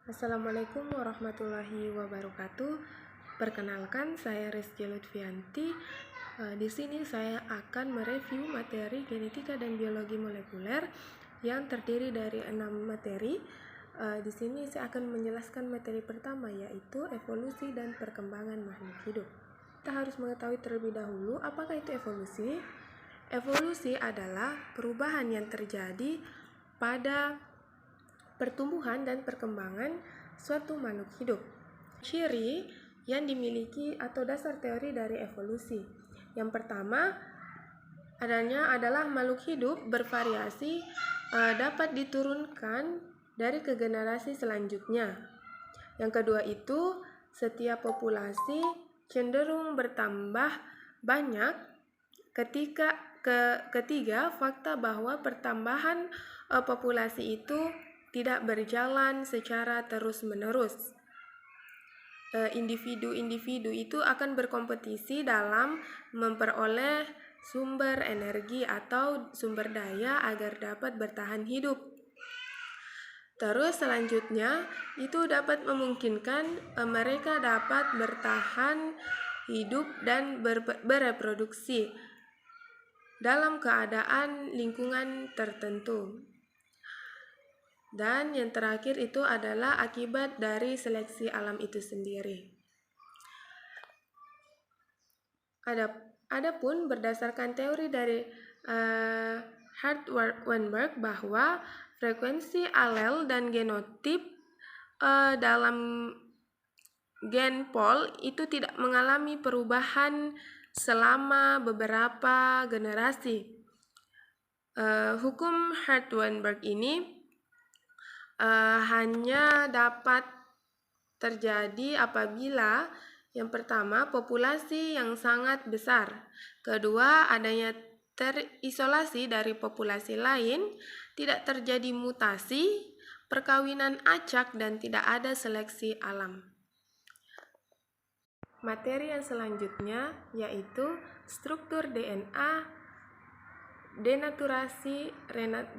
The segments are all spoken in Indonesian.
Assalamualaikum warahmatullahi wabarakatuh. Perkenalkan, saya Rizky Lutfianti. Di sini saya akan mereview materi genetika dan biologi molekuler yang terdiri dari 6 materi. Di sini saya akan menjelaskan materi pertama, yaitu evolusi dan perkembangan makhluk hidup. Kita harus mengetahui terlebih dahulu apakah itu evolusi. Evolusi adalah perubahan yang terjadi pada pertumbuhan dan perkembangan suatu makhluk hidup. Ciri yang dimiliki atau dasar teori dari evolusi. Yang pertama adalah makhluk hidup bervariasi dapat diturunkan dari ke generasi selanjutnya. Yang kedua itu setiap populasi cenderung bertambah banyak. Ketiga, fakta bahwa pertambahan populasi itu tidak berjalan secara terus-menerus. Individu-individu itu akan berkompetisi dalam memperoleh sumber energi atau sumber daya agar dapat bertahan hidup. Terus selanjutnya itu dapat memungkinkan mereka dapat bertahan hidup dan bereproduksi dalam keadaan lingkungan tertentu. Dan yang terakhir itu adalah akibat dari seleksi alam itu sendiri. Adapun berdasarkan teori dari Hardt-Weinberg bahwa frekuensi alel dan genotip dalam gen pol itu tidak mengalami perubahan selama beberapa generasi. Hukum Hardt-Weinberg ini hanya dapat terjadi apabila yang pertama populasi yang sangat besar, kedua adanya terisolasi dari populasi lain, tidak terjadi mutasi, perkawinan acak, dan tidak ada seleksi alam. Materi yang selanjutnya yaitu struktur DNA, denaturasi,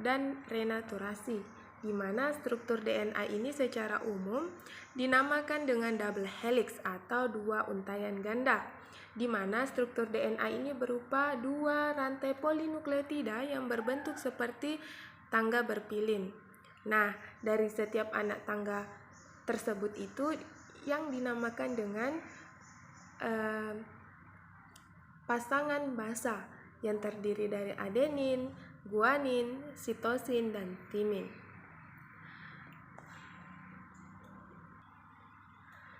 dan renaturasi, di mana struktur DNA ini secara umum dinamakan dengan double helix atau dua untaian ganda, di mana struktur DNA ini berupa dua rantai polinukleotida yang berbentuk seperti tangga berpilin. Nah, dari setiap anak tangga tersebut itu yang dinamakan dengan pasangan basa yang terdiri dari adenin, guanin, sitosin, dan timin.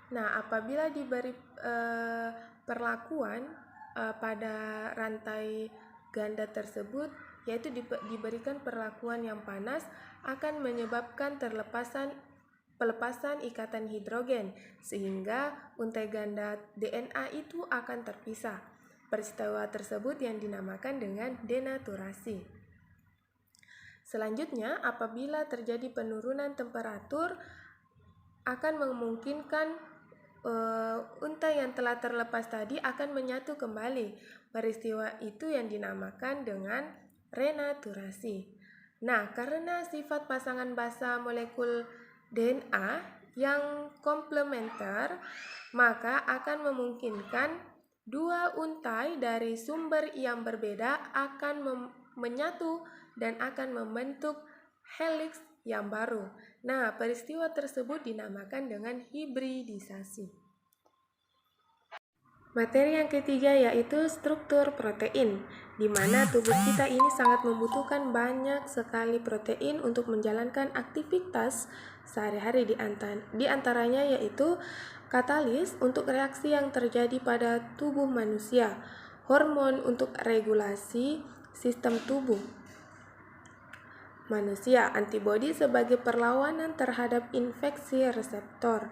Nah, apabila diberi perlakuan pada rantai ganda tersebut, yaitu diberikan perlakuan yang panas, akan menyebabkan pelepasan ikatan hidrogen, sehingga untai ganda DNA itu akan terpisah. Peristiwa tersebut yang dinamakan dengan denaturasi. Selanjutnya, apabila terjadi penurunan temperatur, akan memungkinkan untai yang telah terlepas tadi akan menyatu kembali. Peristiwa itu yang dinamakan dengan renaturasi. Nah, karena sifat pasangan basa molekul DNA yang komplementer, maka akan memungkinkan dua untai dari sumber yang berbeda akan menyatu dan akan membentuk helix yang baru. Nah, peristiwa tersebut dinamakan dengan hibridisasi. Materi yang ketiga yaitu struktur protein, di mana tubuh kita ini sangat membutuhkan banyak sekali protein untuk menjalankan aktivitas sehari-hari, di antaranya yaitu katalis untuk reaksi yang terjadi pada tubuh manusia, hormon untuk regulasi sistem tubuh manusia, antibodi sebagai perlawanan terhadap infeksi reseptor,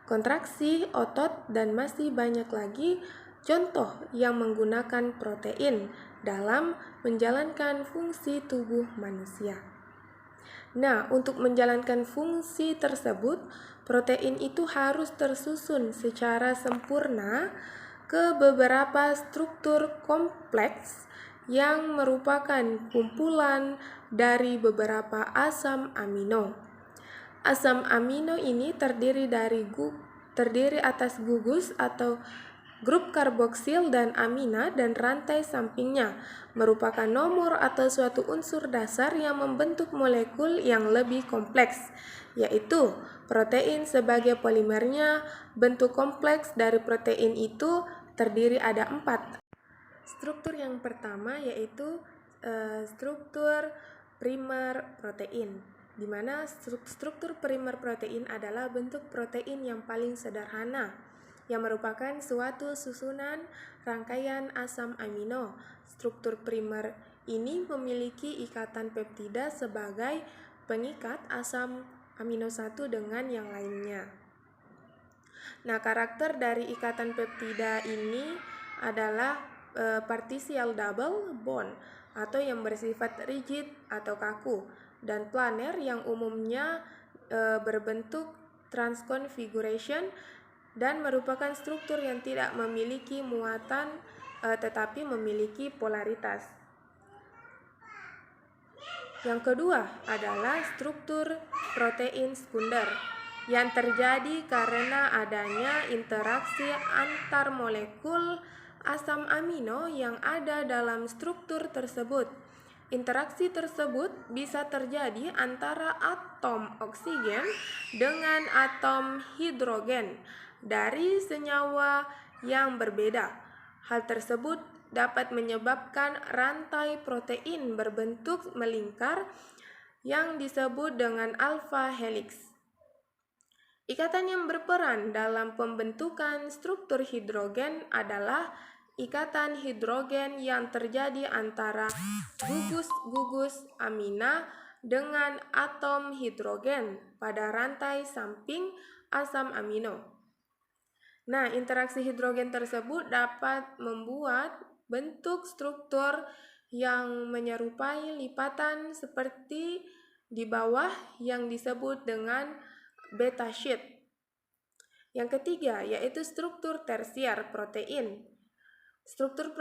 kontraksi otot, dan masih banyak lagi contoh yang menggunakan protein dalam menjalankan fungsi tubuh manusia. Nah, untuk menjalankan fungsi tersebut, protein itu harus tersusun secara sempurna ke beberapa struktur kompleks yang merupakan kumpulan dari beberapa asam amino. Asam amino ini terdiri atas gugus atau grup karboksil dan amina dan rantai sampingnya, merupakan nomor atau suatu unsur dasar yang membentuk molekul yang lebih kompleks, yaitu protein sebagai polimernya. Bentuk kompleks dari protein itu terdiri ada 4. Struktur yang pertama yaitu struktur primer protein, di mana struktur primer protein adalah bentuk protein yang paling sederhana, yang merupakan suatu susunan rangkaian asam amino. Struktur primer ini memiliki ikatan peptida sebagai pengikat asam amino satu dengan yang lainnya. Nah, karakter dari ikatan peptida ini adalah partisial double bond atau yang bersifat rigid atau kaku, dan planar yang umumnya berbentuk transconfiguration dan merupakan struktur yang tidak memiliki muatan tetapi memiliki polaritas. Yang kedua adalah struktur protein sekunder yang terjadi karena adanya interaksi antar molekul asam amino yang ada dalam struktur tersebut. Interaksi tersebut bisa terjadi antara atom oksigen dengan atom hidrogen dari senyawa yang berbeda. Hal tersebut dapat menyebabkan rantai protein berbentuk melingkar yang disebut dengan alpha helix. Ikatan yang berperan dalam pembentukan struktur hidrogen adalah ikatan hidrogen yang terjadi antara gugus-gugus amina dengan atom hidrogen pada rantai samping asam amino. Nah, interaksi hidrogen tersebut dapat membuat bentuk struktur yang menyerupai lipatan seperti di bawah yang disebut dengan beta sheet. Yang ketiga yaitu struktur tersier protein. Struktur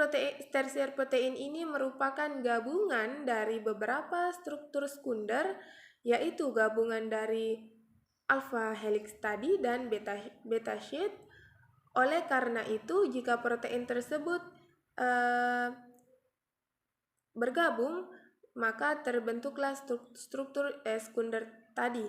tersier protein ini merupakan gabungan dari beberapa struktur sekunder, yaitu gabungan dari alpha helix tadi dan beta sheet. Oleh karena itu, jika protein tersebut bergabung, maka terbentuklah struktur sekunder tadi.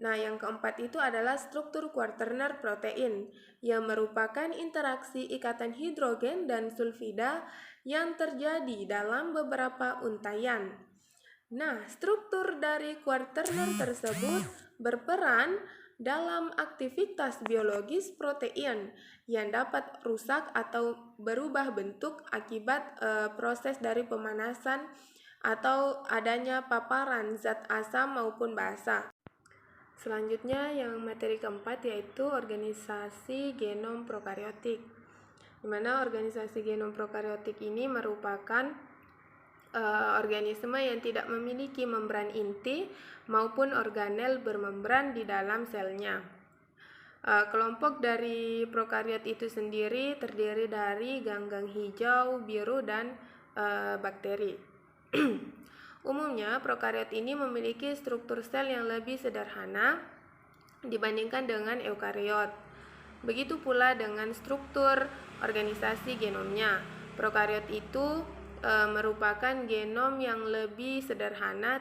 Nah, yang keempat itu adalah struktur quaterner protein, yang merupakan interaksi ikatan hidrogen dan sulfida yang terjadi dalam beberapa untaian. Nah, struktur dari quaterner tersebut berperan dalam aktivitas biologis protein yang dapat rusak atau berubah bentuk akibat proses dari pemanasan atau adanya paparan zat asam maupun basa. Selanjutnya yang materi keempat yaitu organisasi genom prokariotik, di mana organisasi genom prokariotik ini merupakan organisme yang tidak memiliki membran inti maupun organel bermembran di dalam selnya. Kelompok dari prokariot itu sendiri terdiri dari ganggang hijau, biru, dan bakteri. Umumnya, prokariot ini memiliki struktur sel yang lebih sederhana dibandingkan dengan eukariot. Begitu pula dengan struktur organisasi genomnya. Prokariot itu merupakan genom yang lebih sederhana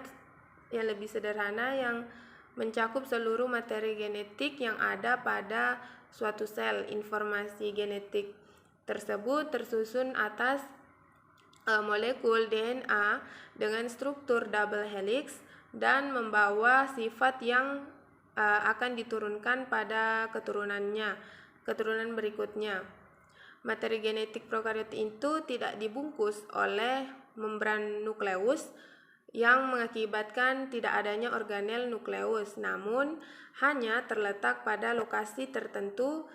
yang mencakup seluruh materi genetik yang ada pada suatu sel. Informasi genetik tersebut tersusun atas molekul DNA dengan struktur double helix dan membawa sifat yang akan diturunkan pada keturunan berikutnya. Materi genetik prokariot itu tidak dibungkus oleh membran nukleus yang mengakibatkan tidak adanya organel nukleus, namun hanya terletak pada lokasi tertentu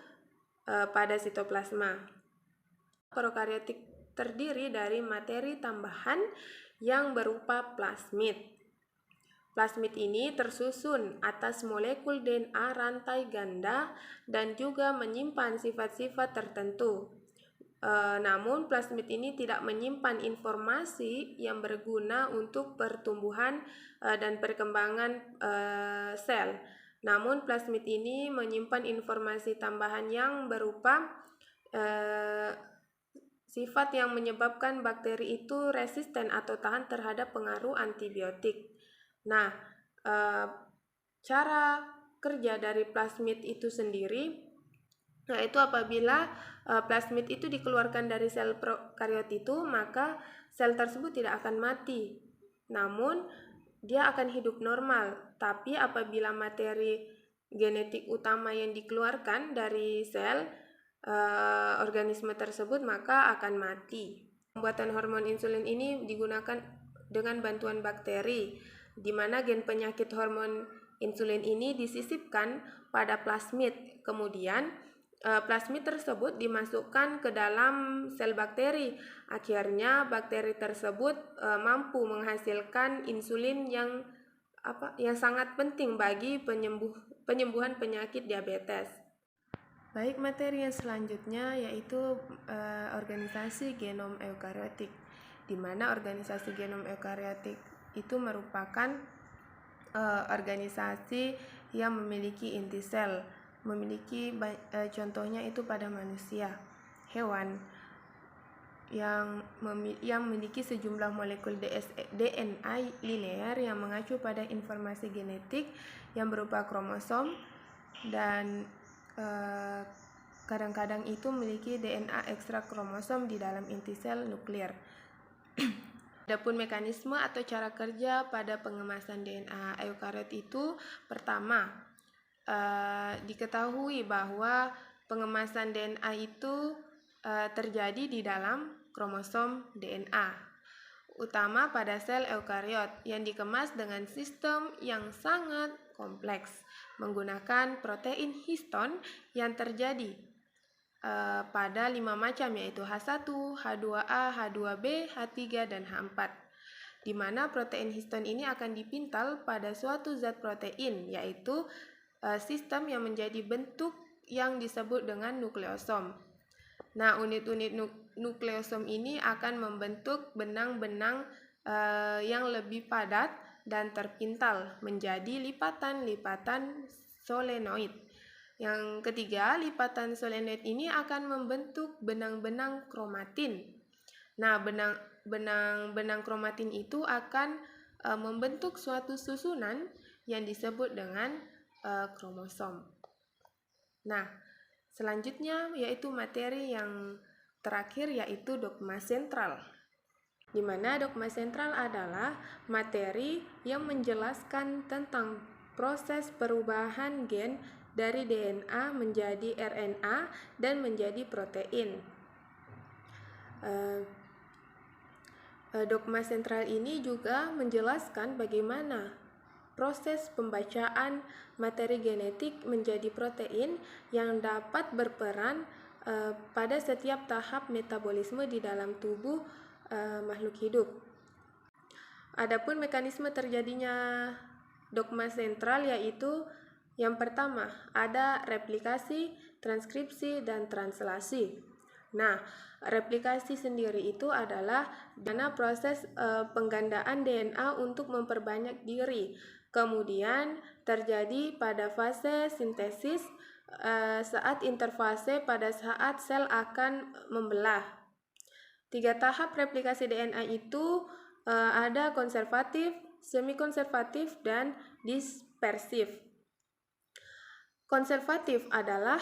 pada sitoplasma. Prokariotik terdiri dari materi tambahan yang berupa plasmid. Plasmid ini tersusun atas molekul DNA rantai ganda dan juga menyimpan sifat-sifat tertentu. Namun plasmid ini tidak menyimpan informasi yang berguna untuk pertumbuhan dan perkembangan sel. Namun plasmid ini menyimpan informasi tambahan yang berupa sifat yang menyebabkan bakteri itu resisten atau tahan terhadap pengaruh antibiotik. Nah, cara kerja dari plasmid itu sendiri, yaitu apabila plasmid itu dikeluarkan dari sel prokariot itu, maka sel tersebut tidak akan mati, namun dia akan hidup normal. Tapi apabila materi genetik utama yang dikeluarkan dari sel organisme tersebut, maka akan mati. Pembuatan hormon insulin ini digunakan dengan bantuan bakteri, di mana gen penyakit hormon insulin ini disisipkan pada plasmid. Kemudian plasmid tersebut dimasukkan ke dalam sel bakteri. Akhirnya bakteri tersebut mampu menghasilkan insulin yang sangat penting bagi penyembuhan penyakit diabetes. Baik, materi yang selanjutnya yaitu organisasi genom eukariotik, di mana organisasi genom eukariotik itu merupakan organisasi yang memiliki inti sel, contohnya itu pada manusia, hewan yang memiliki sejumlah molekul DNA linear yang mengacu pada informasi genetik yang berupa kromosom, dan kadang-kadang itu memiliki DNA ekstra kromosom di dalam inti sel nuklir. Adapun mekanisme atau cara kerja pada pengemasan DNA eukariot itu, pertama, diketahui bahwa pengemasan DNA itu terjadi di dalam kromosom DNA utama pada sel eukariot yang dikemas dengan sistem yang sangat kompleks menggunakan protein histon yang terjadi pada 5 macam, yaitu H1, H2A, H2B, H3, dan H4, di mana protein histon ini akan dipintal pada suatu zat protein, yaitu sistem yang menjadi bentuk yang disebut dengan nukleosom. Nah, unit-unit nukleosom ini akan membentuk benang-benang yang lebih padat dan terpintal menjadi lipatan-lipatan solenoid. Yang ketiga, lipatan solenoid ini akan membentuk benang-benang kromatin. Nah, benang-benang kromatin itu akan membentuk suatu susunan yang disebut dengan kromosom. Nah, selanjutnya yaitu materi yang terakhir, yaitu dogma sentral, di mana dogma sentral adalah materi yang menjelaskan tentang proses perubahan gen dari DNA menjadi RNA dan menjadi protein. Dogma sentral ini juga menjelaskan bagaimana proses pembacaan materi genetik menjadi protein yang dapat berperan pada setiap tahap metabolisme di dalam tubuh makhluk hidup. Adapun mekanisme terjadinya dogma sentral yaitu yang pertama, ada replikasi, transkripsi, dan translasi. Nah, replikasi sendiri itu adalah proses penggandaan DNA untuk memperbanyak diri. Kemudian terjadi pada fase sintesis saat interfase pada saat sel akan membelah. 3 tahap replikasi DNA itu ada konservatif, semi-konservatif, dan dispersif. Konservatif adalah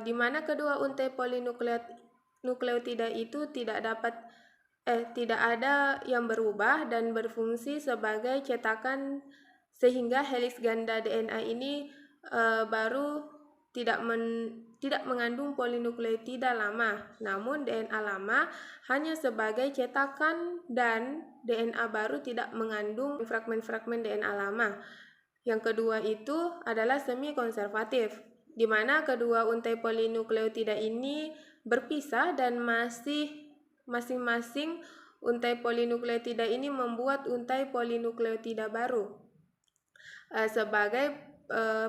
di mana kedua untai polinukleotida itu tidak ada yang berubah dan berfungsi sebagai cetakan, sehingga heliks ganda DNA ini baru tidak mengandung polinukleotida lama, namun DNA lama hanya sebagai cetakan dan DNA baru tidak mengandung fragmen-fragmen DNA lama. Yang kedua itu adalah semi-konservatif, di mana kedua untai polinukleotida ini berpisah dan masing-masing untai polinukleotida ini membuat untai polinukleotida baru sebagai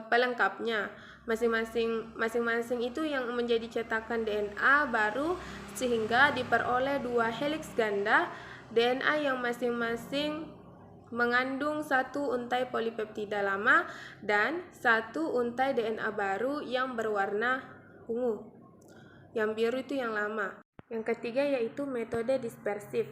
pelengkapnya. Masing-masing itu yang menjadi cetakan DNA baru, sehingga diperoleh 2 heliks ganda DNA yang masing-masing mengandung satu untai polipeptida lama dan satu untai DNA baru yang berwarna ungu. Yang biru itu yang lama. Yang ketiga yaitu metode dispersif,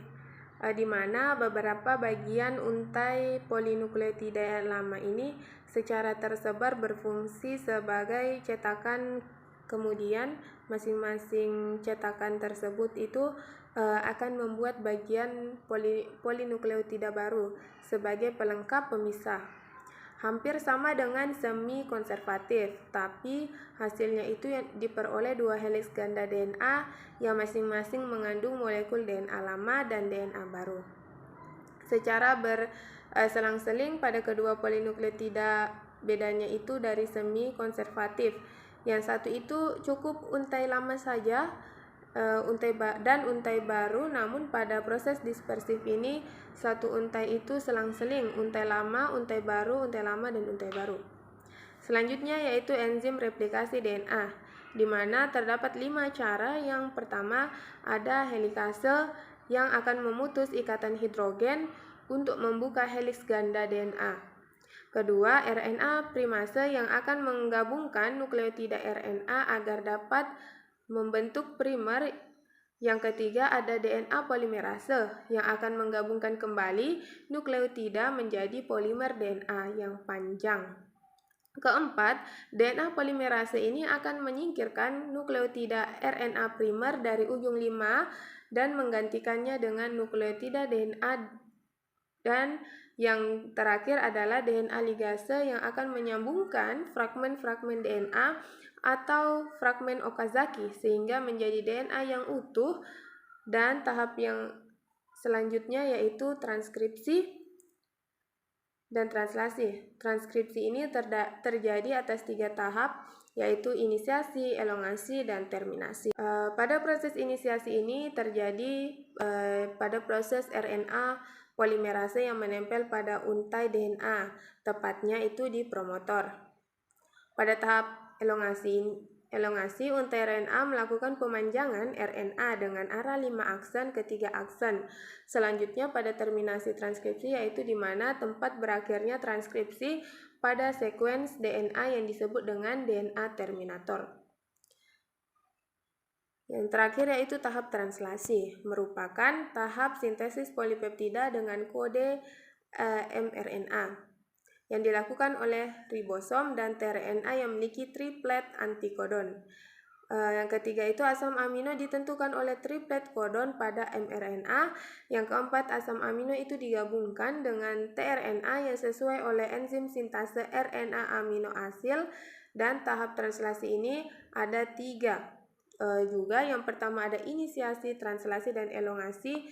di mana beberapa bagian untai polinukleotida lama ini secara tersebar berfungsi sebagai cetakan, kemudian masing-masing cetakan tersebut itu akan membuat bagian polinukleotida baru sebagai pelengkap pemisah. Hampir sama dengan semi konservatif, tapi hasilnya itu yang diperoleh dua heliks ganda DNA yang masing-masing mengandung molekul DNA lama dan DNA baru. Secara berselang-seling pada kedua polinukleotida, bedanya itu dari semi konservatif. Yang satu itu cukup untai lama saja dan untai baru, namun pada proses dispersif ini satu untai itu selang-seling, untai lama, untai baru, untai lama, dan untai baru. Selanjutnya yaitu enzim replikasi DNA, di mana terdapat 5 cara. Yang pertama ada helikase yang akan memutus ikatan hidrogen untuk membuka heliks ganda DNA. Kedua, RNA primase yang akan menggabungkan nukleotida RNA agar dapat membentuk primer. Yang ketiga ada DNA polimerase yang akan menggabungkan kembali nukleotida menjadi polimer DNA yang panjang. Keempat, DNA polimerase ini akan menyingkirkan nukleotida RNA primer dari ujung 5 dan menggantikannya dengan nukleotida DNA. Dan yang terakhir adalah DNA ligase yang akan menyambungkan fragmen-fragmen DNA atau fragmen Okazaki sehingga menjadi DNA yang utuh. Dan tahap yang selanjutnya yaitu transkripsi dan translasi. Transkripsi ini terjadi atas 3 tahap, yaitu inisiasi, elongasi, dan terminasi. Pada proses inisiasi ini terjadi pada proses RNA polimerase yang menempel pada untai DNA, tepatnya itu di promotor. Pada tahap elongasi, untai RNA melakukan pemanjangan RNA dengan arah 5 aksen ke 3 aksen. Selanjutnya pada terminasi transkripsi, yaitu di mana tempat berakhirnya transkripsi pada sekuens DNA yang disebut dengan DNA terminator. Yang terakhir yaitu tahap translasi, merupakan tahap sintesis polipeptida dengan kode mRNA yang dilakukan oleh ribosom dan tRNA yang memiliki triplet antikodon. Yang ketiga itu asam amino ditentukan oleh triplet kodon pada mRNA. Yang keempat, asam amino itu digabungkan dengan tRNA yang sesuai oleh enzim sintase RNA amino asil. Dan tahap translasi ini ada 3 juga. Yang pertama ada inisiasi, translasi, dan elongasi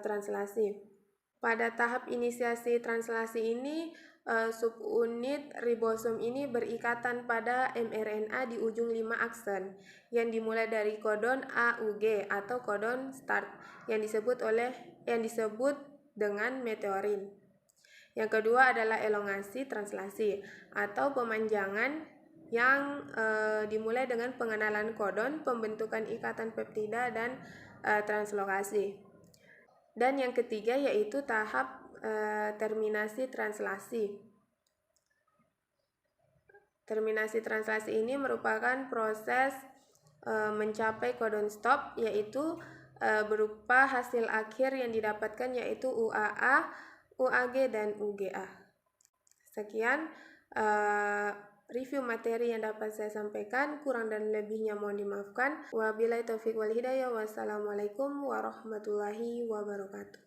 translasi. Pada tahap inisiasi translasi ini subunit ribosom ini berikatan pada mRNA di ujung 5 aksen yang dimulai dari kodon AUG atau kodon start yang disebut dengan meteorin. Yang kedua adalah elongasi translasi atau pemanjangan yang dimulai dengan pengenalan kodon, pembentukan ikatan peptida, dan translokasi. Dan yang ketiga yaitu tahap terminasi translasi. Terminasi translasi ini merupakan proses mencapai kodon stop, yaitu berupa hasil akhir yang didapatkan yaitu UAA, UAG, dan UGA. Sekian review materi yang dapat saya sampaikan, kurang dan lebihnya mohon dimaafkan. Wabillahi taufiq wal hidayah. Wassalamualaikum warahmatullahi wabarakatuh.